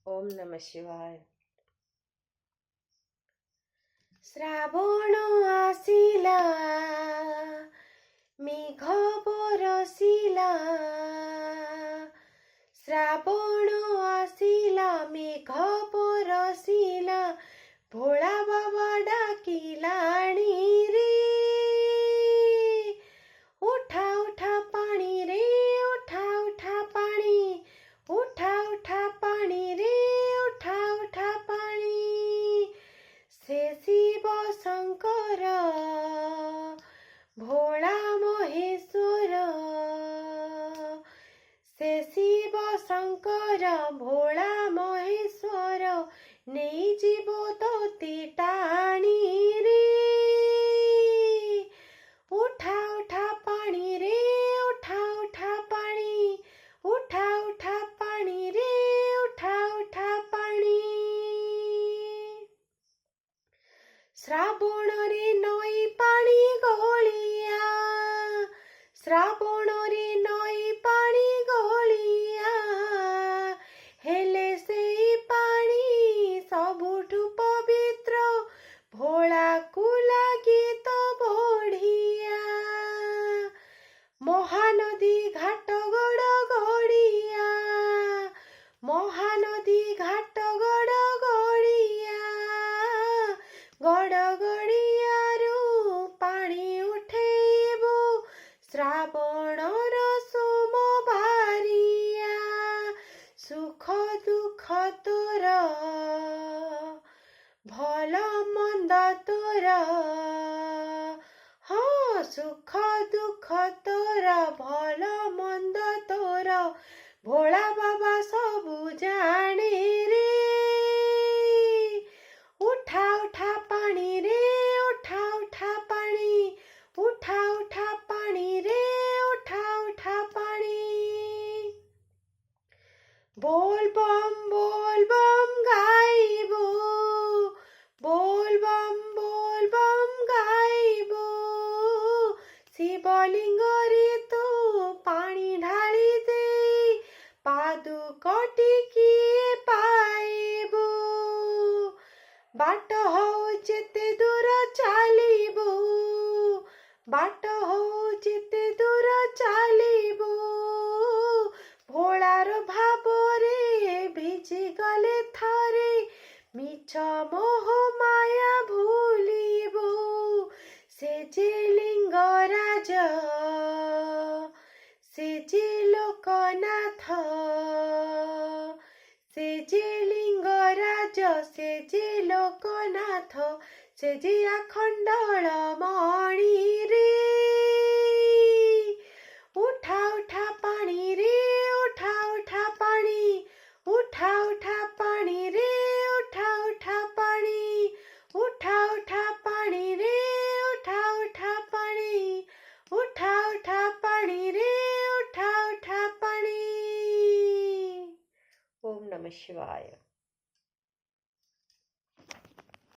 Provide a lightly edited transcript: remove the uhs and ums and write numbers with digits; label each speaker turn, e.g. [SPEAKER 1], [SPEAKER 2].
[SPEAKER 1] ओम नमः शिवाय। श्रावण आसिला मेघ बरसिला, श्रावण आसिला मेघ बरसिला, भोला बाबा डाकिलाणी रे। उठा उठा पाणी रे, उठा उठा पाणी, उठा उठा पाणी रे, उठा उठा पाणी। से शिव शंकर भोला महेश्वर, से शिव शंकर भोला महेश्वर, नहीं जीव दती टाणी रे। उठा उठा पाणी रे, उठा उठा पाणी, उठा उठा पाणी रे, उठा उठा पाणी। श्रावण रे नई पाणी गलिया, श्रावण रे नई पाणी गलिया, हेले सेई पाणी सबुठु पवित्र, भोला को लागी तो बढ़िया। महानदी घाट गड़ गड़िया, महानदी घाट गड़ गड़िया, गड़ गड़ियारू पानी उठेबू श्रावणर सोमबारिया। सुख दुख तोर भल मंद तोर, हाँ सुख दुख तोर भल मंद तोर, भोला बाबा सबू जाने रे। उठा उठा पानी रे, उठा उठा पानी, उठा उठा पानी रे, उठा उठा पानी। बोल बम गाइबो, बोल बम गाइबो, शिवलिंग रे तू पानी ढाली दे, पादुकटी किए पाइबो। बाट हौ जेते दूर चालिबो, बाट हौ जेते दूर चालिबो, भोलार भावरे भिजी गले थरे, मिछ मोह माया भूलिबो। से जे लिंगराज, से जे लोकनाथ, से जे लिंगराज, से जे लोकनाथ, से जे अखंडल मणि रे। उठा उठा पानी रे, उठा उठा पानी, उठा उठा पानी रे, उठा उठा पानी, उठा उठा पानी रे, उठा उठा पानी, उठा उठा पानी रे, उठा उठा पानी। ओम नमः शिवाय।